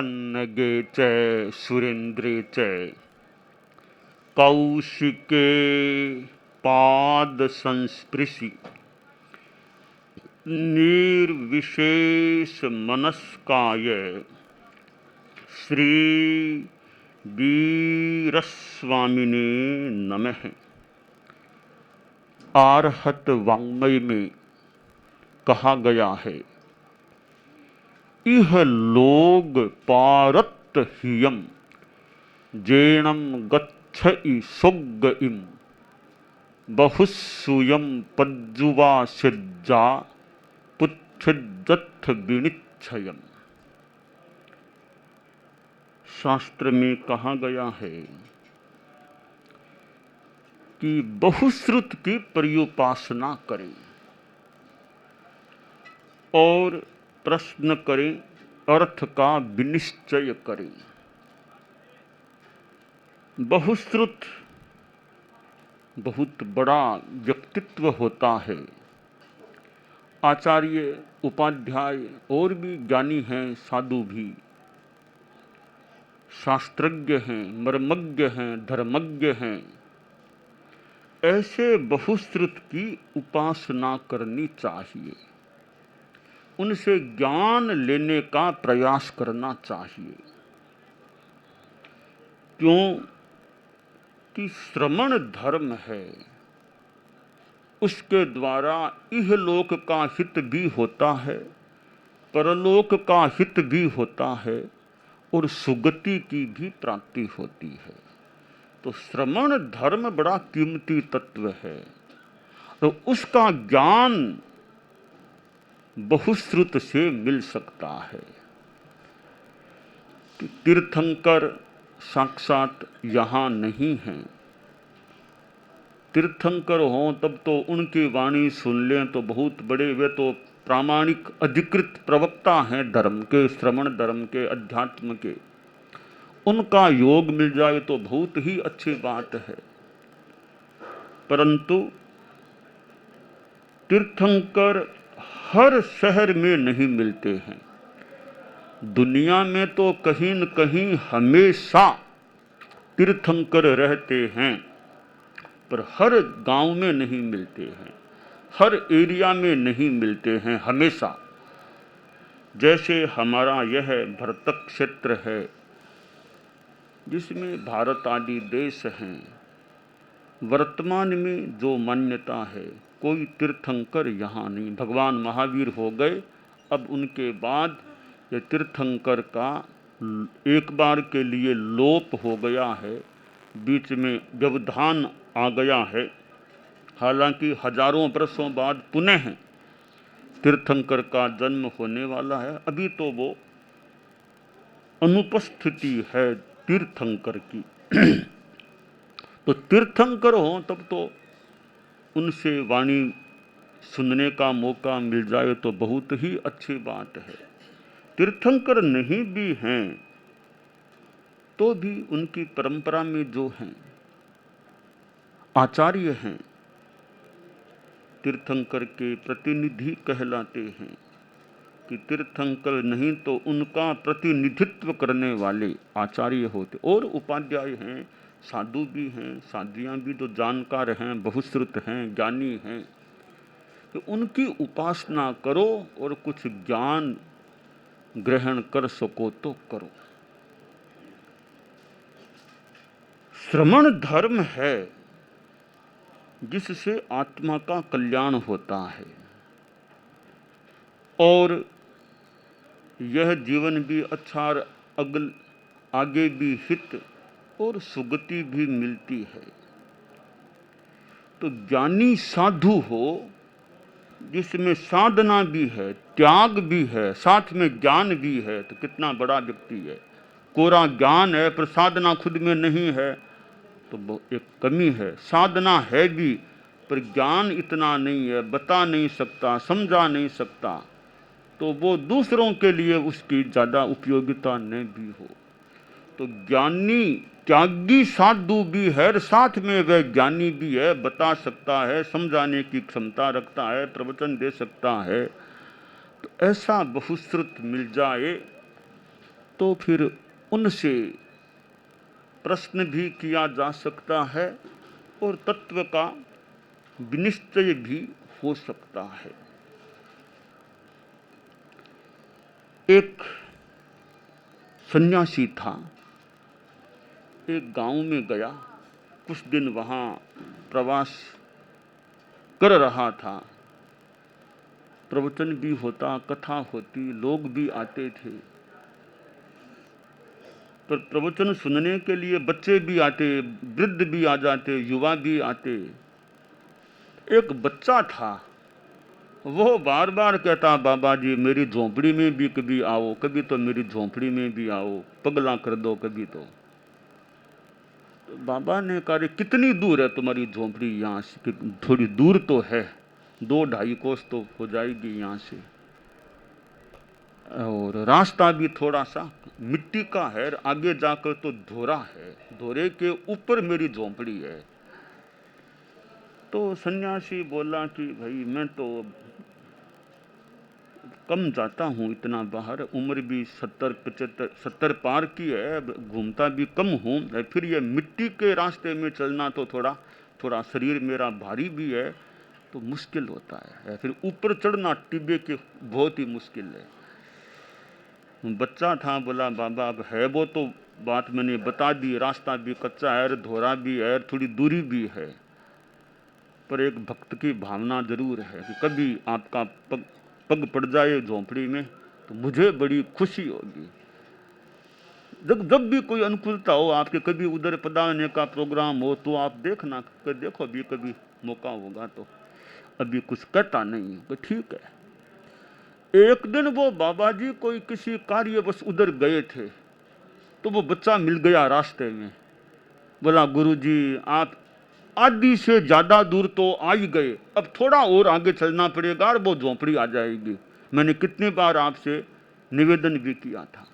पन्नगे च सुरेन्द्रे च कौशिके पाद संस्पृशि निर्विशेष मनस्काय श्री वीरस्वामिने नमः। आर्हत वाङ्मय में कहा गया है, इह लोग पारत हियम जेणम गच्छइ सुग्ग इम बहुसूयम पज्जुवा सिज्जा पुच्छिज्जथ विनिच्छयम। शास्त्र में कहा गया है कि बहुश्रुत की पर्युपासना करें और प्रश्न करें, अर्थ का विनिश्चय करें। बहुश्रुत बहुत बड़ा व्यक्तित्व होता है। आचार्य, उपाध्याय और भी ज्ञानी हैं, साधु भी, शास्त्रज्ञ हैं, मर्मज्ञ हैं, धर्मज्ञ हैं। ऐसे बहुश्रुत की उपासना करनी चाहिए, उनसे ज्ञान लेने का प्रयास करना चाहिए। क्यों कि श्रमण धर्म है, उसके द्वारा इहलोक का हित भी होता है, परलोक का हित भी होता है और सुगति की भी प्राप्ति होती है। तो श्रमण धर्म बड़ा कीमती तत्व है, तो उसका ज्ञान बहुश्रुत से मिल सकता है। तीर्थंकर साक्षात यहाँ नहीं हैं। तीर्थंकर हों तब तो उनकी वाणी सुन लें तो बहुत बड़े, वे तो प्रामाणिक अधिकृत प्रवक्ता हैं धर्म के, श्रमण धर्म के, अध्यात्म के। उनका योग मिल जाए तो बहुत ही अच्छी बात है। परंतु तीर्थंकर हर शहर में नहीं मिलते हैं। दुनिया में तो कहीं न कहीं हमेशा तीर्थंकर रहते हैं, पर हर गांव में नहीं मिलते हैं, हर एरिया में नहीं मिलते हैं हमेशा। जैसे हमारा यह भरतक क्षेत्र है, जिसमें भारत आदि देश हैं, वर्तमान में जो मान्यता है, कोई तीर्थंकर यहाँ नहीं। भगवान महावीर हो गए, अब उनके बाद ये तीर्थंकर का एक बार के लिए लोप हो गया है, बीच में व्यवधान आ गया है। हालांकि हजारों वर्षों बाद पुनः तीर्थंकर का जन्म होने वाला है। अभी तो वो अनुपस्थिति है तीर्थंकर की। तो तीर्थंकर हो तब तो उनसे वाणी सुनने का मौका मिल जाए तो बहुत ही अच्छी बात है। तीर्थंकर नहीं भी हैं तो भी उनकी परंपरा में जो हैं आचार्य हैं, तीर्थंकर के प्रतिनिधि कहलाते हैं। कि तीर्थंकर नहीं तो उनका प्रतिनिधित्व करने वाले आचार्य होते। और उपाध्याय हैं, साधु भी हैं, साधियाँ भी जो जानकार हैं, बहुश्रुत हैं, ज्ञानी हैं। तो उनकी उपासना करो और कुछ ज्ञान ग्रहण कर सको तो करो। श्रमण धर्म है जिससे आत्मा का कल्याण होता है और यह जीवन भी अच्छा, आगे भी हित और सुगति भी मिलती है। तो ज्ञानी साधु हो जिसमें साधना भी है, त्याग भी है, साथ में ज्ञान भी है, तो कितना बड़ा व्यक्ति है। कोरा ज्ञान है पर साधना खुद में नहीं है तो एक कमी है। साधना है भी पर ज्ञान इतना नहीं है, बता नहीं सकता, समझा नहीं सकता, तो वो दूसरों के लिए उसकी ज़्यादा उपयोगिता नहीं भी हो। तो ज्ञानी त्यागी साधु भी है, साथ में वह ज्ञानी भी है, बता सकता है, समझाने की क्षमता रखता है, प्रवचन दे सकता है। तो ऐसा बहुश्रुत मिल जाए तो तो फिर उनसे प्रश्न भी किया जा सकता है और तत्व का विनिश्चय भी हो सकता है। एक सन्यासी था, एक गांव में गया, कुछ दिन वहां प्रवास कर रहा था। प्रवचन भी होता, कथा होती, लोग भी आते थे, पर प्रवचन सुनने के लिए बच्चे भी आते, वृद्ध भी आ जाते, युवा भी आते। एक बच्चा था, वो बार बार कहता, बाबा जी मेरी झोंपड़ी में भी कभी आओ, कभी तो मेरी झोंपड़ी में भी आओ, पगला कर दो कभी तो। बाबा ने कहा, कितनी दूर है तुम्हारी झोंपड़ी यहाँ से? थोड़ी दूर तो है, 2-2.5 कोस तो हो जाएगी यहाँ से, और रास्ता भी थोड़ा सा मिट्टी का है, आगे जाकर तो धोरा है, धोरे के ऊपर मेरी झोंपड़ी है। तो सन्यासी बोला कि भाई मैं तो कम जाता हूँ इतना बाहर, उम्र भी 70 पार की है, घूमता भी कम हूँ, फिर ये मिट्टी के रास्ते में चलना तो थोड़ा शरीर मेरा भारी भी है, तो मुश्किल होता है, फिर ऊपर चढ़ना टिब्बे के बहुत ही मुश्किल है। बच्चा था, बोला बाबा अब है वो तो बात मैंने बता दी, रास्ता भी कच्चा है, धोरा भी है, थोड़ी दूरी भी है, पर एक भक्त की भावना जरूर है कि कभी आपका पग पड़ जाए झोंपड़ी में तो मुझे बड़ी खुशी होगी। जब भी कोई अनुकूलता हो आपके, कभी उधर पधारने का प्रोग्राम हो तो आप देखना, देखो भी कभी मौका होगा तो। अभी कुछ कहता नहीं, तो ठीक है। एक दिन वो बाबा जी कोई किसी कार्यवश उधर गए थे, तो वो बच्चा मिल गया रास्ते में। बोला गुरुजी आप आधी से ज्यादा दूर तो आ ही गए, अब थोड़ा और आगे चलना पड़ेगा और वो झोंपड़ी आ जाएगी, मैंने कितनी बार आपसे निवेदन भी किया था।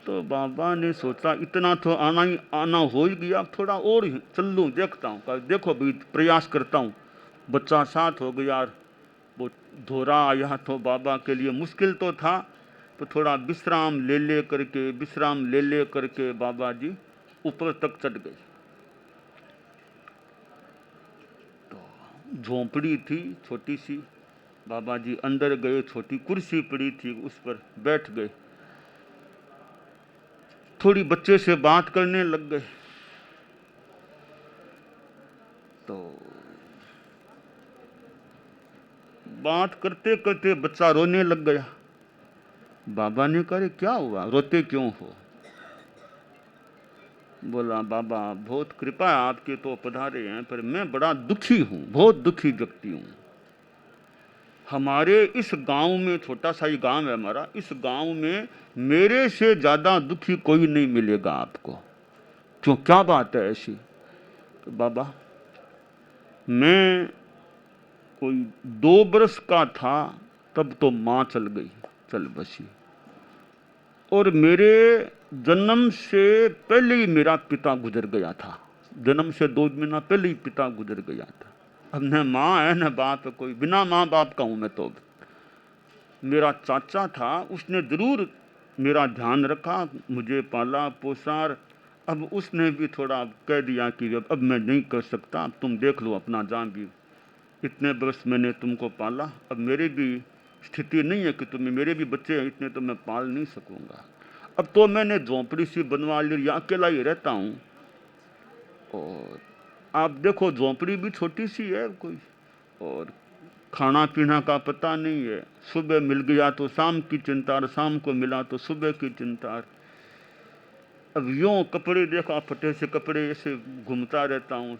तो बाबा ने सोचा इतना तो आना हो ही गया, अब थोड़ा और चल लूँ, देखता हूँ। देखो भी प्रयास करता हूँ। बच्चा साथ हो गया, वो धोरा आया तो बाबा के लिए मुश्किल तो था, तो थोड़ा विश्राम ले करके बाबा जी ऊपर तक चढ़ गए। झोंपड़ी थी छोटी सी, बाबा जी अंदर गए, छोटी कुर्सी पड़ी थी, उस पर बैठ गए, थोड़ी बच्चे से बात करने लग गए। तो बात करते करते बच्चा रोने लग गया। बाबा ने कहा क्या हुआ, रोते क्यों हो? बोला बाबा बहुत कृपा है आपके, तो पधारे हैं, पर मैं बड़ा दुखी हूं, बहुत दुखी व्यक्ति हूं। हमारे इस गांव में, छोटा सा ही गांव है हमारा, इस गांव में मेरे से ज्यादा दुखी कोई नहीं मिलेगा आपको। क्यों, क्या बात है ऐसी? तो बाबा मैं कोई 2 बरस का था तब तो माँ चल गई, चल बसी, और मेरे जन्म से पहले ही मेरा पिता गुजर गया था, जन्म से 2 महीना पहले ही पिता गुजर गया था। अब न माँ है न बाप है, कोई बिना माँ बाप का हूं मैं तो। मेरा चाचा था, उसने जरूर मेरा ध्यान रखा, मुझे पाला पोसा, अब उसने भी थोड़ा कह दिया कि अब मैं नहीं कर सकता, अब तुम देख लो अपना जान भी, इतने वर्ष मैंने तुमको पाला, अब मेरी भी स्थिति नहीं है कि तुम्हें, मेरे भी बच्चे हैं इतने, तो मैं पाल नहीं सकूंगा। अब तो मैंने झोंपड़ी सी बनवा ली, यहाँ अकेला ही रहता हूँ, और आप देखो झोंपड़ी भी छोटी सी है कोई, और खाना पीना का पता नहीं है, सुबह मिल गया तो शाम की चिंता, शाम को मिला तो सुबह की चिंता। अब यूँ कपड़े देखा, फटे से कपड़े ऐसे घूमता रहता हूँ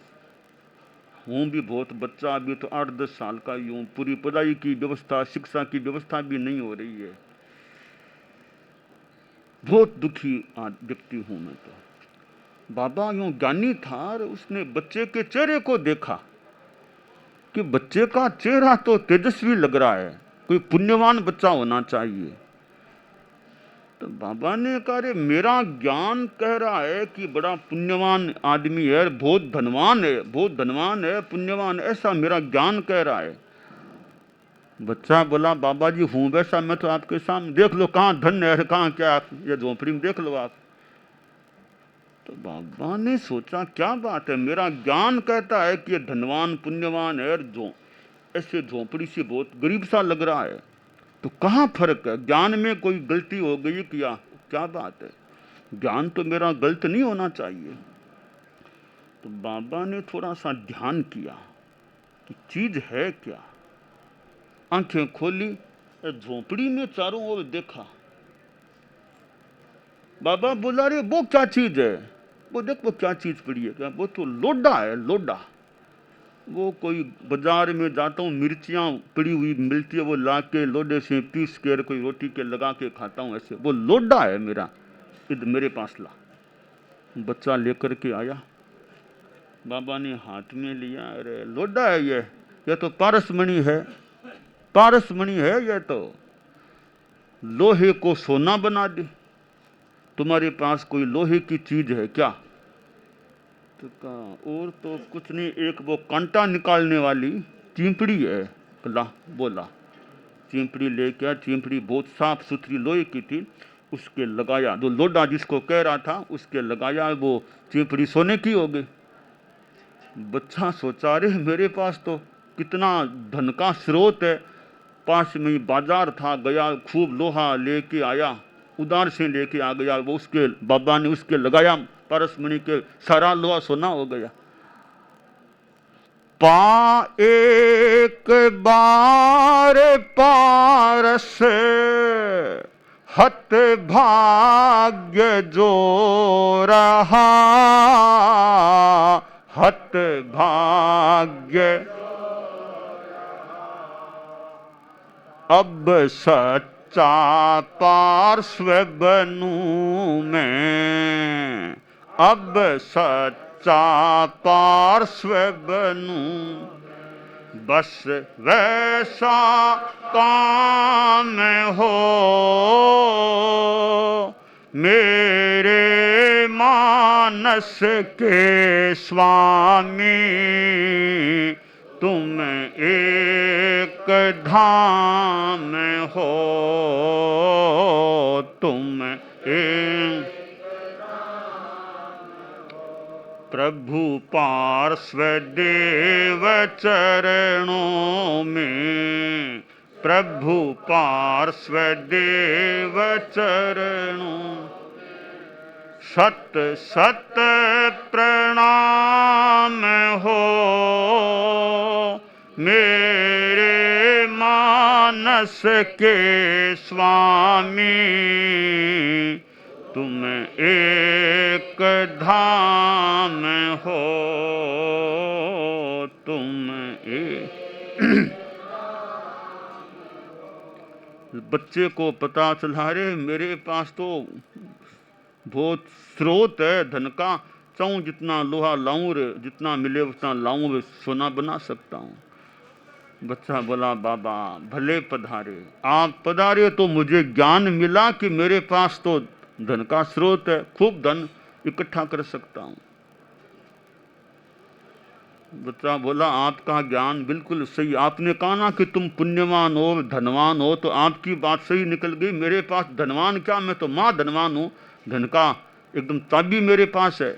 भी बहुत बच्चा, अभी तो 8-10 साल का यूँ, पूरी पढ़ाई की व्यवस्था, शिक्षा की व्यवस्था भी नहीं हो रही है, बहुत दुखी व्यक्ति हूँ मैं तो। बाबा यूँ ज्ञानी था, और उसने बच्चे के चेहरे को देखा कि बच्चे का चेहरा तो तेजस्वी लग रहा है, कोई पुण्यवान बच्चा होना चाहिए। तो बाबा ने कहा रे मेरा ज्ञान कह रहा है कि बड़ा पुण्यवान आदमी है, बहुत धनवान है, पुण्यवान, ऐसा मेरा ज्ञान कह रहा है। बच्चा बोला बाबा जी हूँ वैसा, मैं तो आपके सामने, देख लो कहाँ धन है कहाँ क्या, ये झोंपड़ी में देख लो आप। तो बाबा ने सोचा क्या बात है, मेरा ज्ञान कहता है कि ये धनवान पुण्यवान है, जो ऐसे झोंपड़ी से बहुत गरीब सा लग रहा है, तो कहाँ फर्क है, ज्ञान में कोई गलती हो गई क्या, क्या बात है, ज्ञान तो मेरा गलत नहीं होना चाहिए। तो बाबा ने थोड़ा सा ध्यान किया कि चीज है क्या, आंखें खोली, झोंपड़ी में चारों ओर देखा। बाबा बोला रे वो क्या चीज है, वो देख वो क्या चीज पड़ी है, क्या, वो तो लोडा है, लोडा। वो कोई बाजार में जाता हूँ, मिर्चियाँ पड़ी हुई मिलती है, वो ला के लोडे से पीस कर कोई रोटी के लगा के खाता हूँ, ऐसे वो लोडा है मेरा, इधर मेरे पास ला। बच्चा लेकर के आया, बाबा ने हाथ में लिया, अरे लोडा है ये तो पारसमणि है, पारसमणि है, ये तो लोहे को सोना बना दे, तुम्हारे पास कोई लोहे की चीज है क्या? तो कहा और तो कुछ नहीं, एक वो कांटा निकालने वाली चिंपड़ी है। ला, बोला चिंपड़ी लेके आ, चिंपड़ी बहुत साफ सुथरी लोहे की थी, उसके लगाया, जो लोडा जिसको कह रहा था उसके लगाया, वो चिंपड़ी सोने की हो गई। बच्चा सोचा रे मेरे पास तो कितना धन का स्रोत है, पास में ही बाजार था, गया खूब लोहा लेके आया, उधार से लेके आ गया, वो उसके बाबा ने उसके लगाया, पारसमणि के सारा लोहा सोना हो गया। पा एक बार पारस हत भाग्य जो रहा, हत भाग्य अब सच्चा पार्श्व बनूं मैं, अब सच्चा पार्श्व बनूं, बस वैसा काम हो मेरे मानस के स्वामी, तुम एक धाम हो, तुम एक प्रभु पार्श्व देव चरणों में, प्रभु पार्श्व देव चरणों, सत सत प्रणाम हो मेरे मानस के स्वामी, तुम एक धाम हो, तुम एक बच्चे को पता चला रे मेरे पास तो बहुत स्रोत है धन का, चाहूँ जितना लोहा लाऊं रे, जितना मिले उतना लाऊं रे, सोना बना सकता हूँ। बच्चा बोला बाबा भले पधारे, आप पधारे तो मुझे ज्ञान मिला कि मेरे पास तो धन का स्रोत है, खूब धन इकट्ठा कर सकता हूँ। बच्चा बोला आपका ज्ञान बिल्कुल सही, आपने कहा ना कि तुम पुण्यवान हो धनवान हो, तो आपकी बात सही निकल गई, मेरे पास धनवान क्या, मैं तो माँ धनवान हूँ, धन का एकदम चाबी मेरे पास है,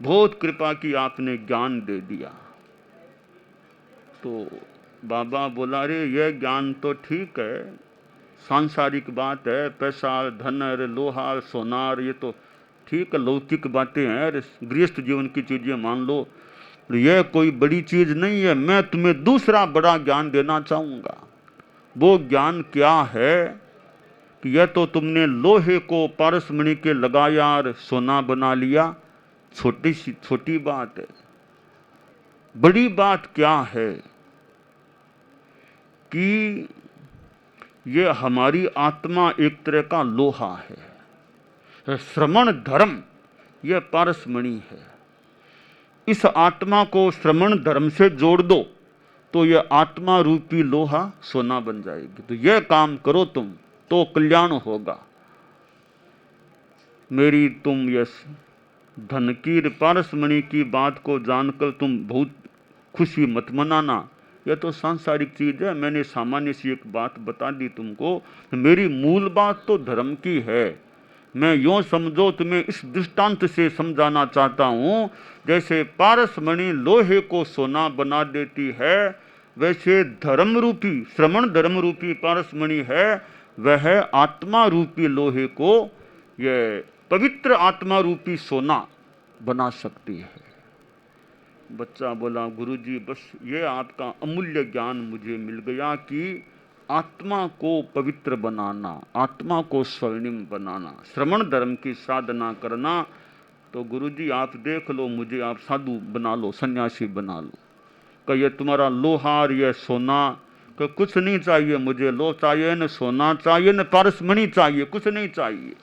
बहुत कृपा की आपने ज्ञान दे दिया। तो बाबा बोला रे यह ज्ञान तो ठीक है, सांसारिक बात है, पैसा धन लोहा सोनार ये तो ठीक है, लौकिक बातें हैं, गृहस्थ जीवन की चीजें मान लो, यह कोई बड़ी चीज नहीं है, मैं तुम्हें दूसरा बड़ा ज्ञान देना चाहूंगा। वो ज्ञान क्या है कि यह तो तुमने लोहे को पारसमणि के लगाया और सोना बना लिया, छोटी सी छोटी बात है, बड़ी बात क्या है कि ये हमारी आत्मा एक तरह का लोहा है, श्रवण धर्म यह पारसमणि है, इस आत्मा को श्रवण धर्म से जोड़ दो तो यह आत्मा रूपी लोहा सोना बन जाएगी। तो यह काम करो तुम तो कल्याण होगा। मेरी तुम यश धन की पारसमणि की बात को जानकर तुम बहुत खुशी मत मनाना, यह तो सांसारिक चीज है। मैंने सामान्य सी एक बात बता दी तुमको, मेरी मूल बात तो धर्म की है। मैं यूं समझो, तुम्हें इस दृष्टांत से समझाना चाहता हूं, जैसे पारसमणि लोहे को सोना बना देती है, वैसे धर्म रूपी, श्रवण धर्म रूपी पारसमणि है, वह आत्मा रूपी लोहे को, यह पवित्र आत्मा रूपी सोना बना सकती है। बच्चा बोला, गुरुजी बस ये आपका अमूल्य ज्ञान मुझे मिल गया कि आत्मा को पवित्र बनाना, आत्मा को स्वर्णिम बनाना, श्रवण धर्म की साधना करना। तो गुरुजी आप देख लो, मुझे आप साधु बना लो, सन्यासी बना लो। कि ये तुम्हारा लोहार, ये सोना, कि कुछ नहीं चाहिए मुझे, लो चाहिए न सोना चाहिए न पारसमणि चाहिए, कुछ नहीं चाहिए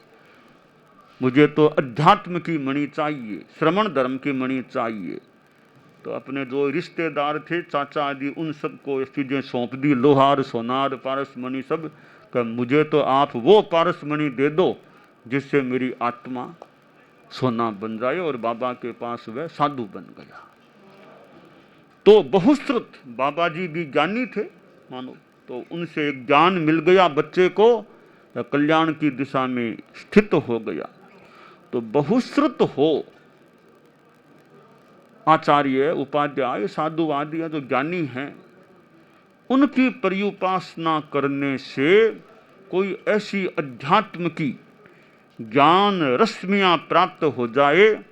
मुझे, तो अध्यात्म की मणि चाहिए, श्रवण धर्म की मणि चाहिए। तो अपने जो रिश्तेदार थे, चाचा आदि, उन सबको चीजें सौंप दी, लोहार, सोनार, पारसमणि सब। कि मुझे तो आप वो पारसमणि दे दो जिससे मेरी आत्मा सोना बन जाए। और बाबा के पास वह साधु बन गया। तो बहुश्रुत, बाबा जी भी ज्ञानी थे मानो, तो उनसे एक ज्ञान मिल गया बच्चे को, कल्याण की दिशा में स्थित हो गया। तो बहुश्रुत हो आचार्य, उपाध्याय, साधु आदि जो ज्ञानी हैं, उनकी पर्युपासना करने से कोई ऐसी अध्यात्म की ज्ञान रश्मियां प्राप्त हो जाए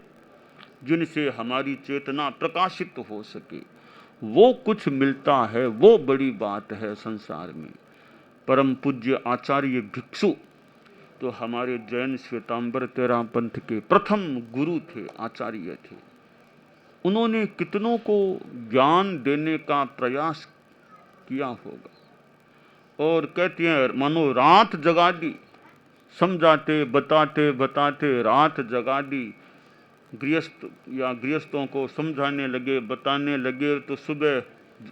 जिनसे हमारी चेतना प्रकाशित हो सके, वो कुछ मिलता है, वो बड़ी बात है संसार में। परम पूज्य आचार्य भिक्षु तो हमारे जैन श्वेतांबर तेरह पंथ के प्रथम गुरु थे, आचार्य थे। उन्होंने कितनों को ज्ञान देने का प्रयास किया होगा। और कहते हैं, मानो रात जगा दी, समझाते बताते बताते रात जगा दी। गृहस्थ या गृहस्थों को समझाने लगे, बताने लगे, तो सुबह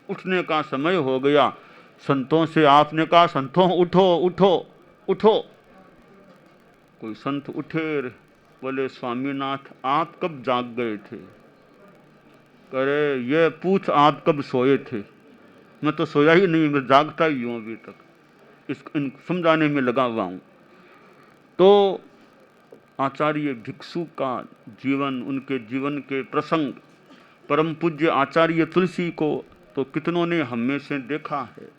उठने का समय हो गया। संतों से आपने कहा, संतों उठो उठो उठो। कोई संत उठे, बोले स्वामीनाथ आप कब जाग गए थे? करे ये पूछ आप कब सोए थे? मैं तो सोया ही नहीं, मैं जागता ही हूं अभी तक, समझाने में लगा हुआ हूं। तो आचार्य भिक्षु का जीवन, उनके जीवन के प्रसंग, परम पूज्य आचार्य तुलसी को तो कितनों ने हम में से देखा है।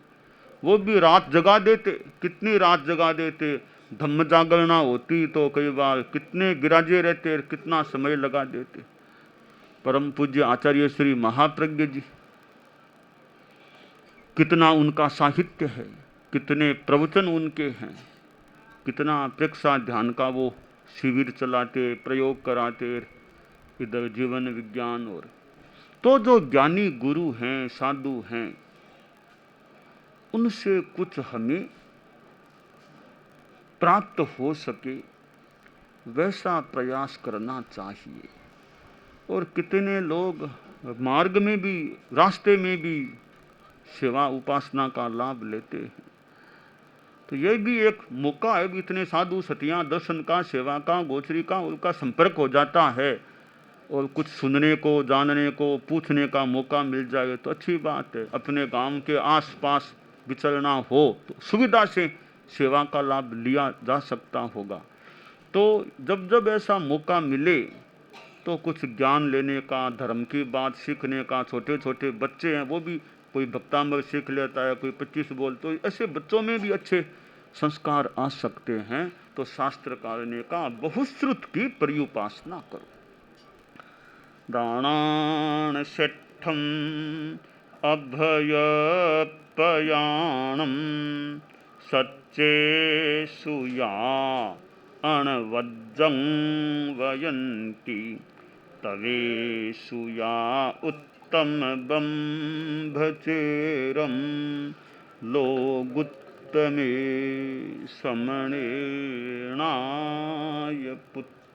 वो भी रात जगा देते, कितनी रात जगा देते। धम्म जागरणा होती तो कई बार कितने गिराजे रहते, कितना समय लगा देते। परम पूज्य आचार्य श्री महाप्रज्ञ जी, कितना उनका साहित्य है, कितने प्रवचन उनके हैं, कितना प्रेक्षा ध्यान का वो शिविर चलाते, प्रयोग कराते, इधर जीवन विज्ञान। और तो जो ज्ञानी गुरु हैं, साधु हैं, उनसे कुछ हमें प्राप्त हो सके वैसा प्रयास करना चाहिए। और कितने लोग मार्ग में भी, रास्ते में भी सेवा उपासना का लाभ लेते हैं। तो यह भी एक मौका है, इतने साधु सतियां दर्शन का, सेवा का, गोचरी का, उनका संपर्क हो जाता है और कुछ सुनने को, जानने को, पूछने का मौका मिल जाए तो अच्छी बात है। अपने गांव के आसपास विचरना हो तो सुविधा से सेवा का लाभ लिया जा सकता होगा। तो जब जब ऐसा मौका मिले तो कुछ ज्ञान लेने का, धर्म की बात सीखने का, छोटे छोटे बच्चे हैं वो भी कोई भक्तामृत सीख लेता है, कोई 25 बोल, तो ऐसे बच्चों में भी अच्छे संस्कार आ सकते हैं। तो शास्त्र कहने का बहुश्रुत की पर्युपासना करो। दानान षट्ठम अभयपयाणम सच्चे सुया अणवज्जं वयन्ति तवेषु या उत्तम बंभचेरम लोगुत्तमे समणेनाय पुत्र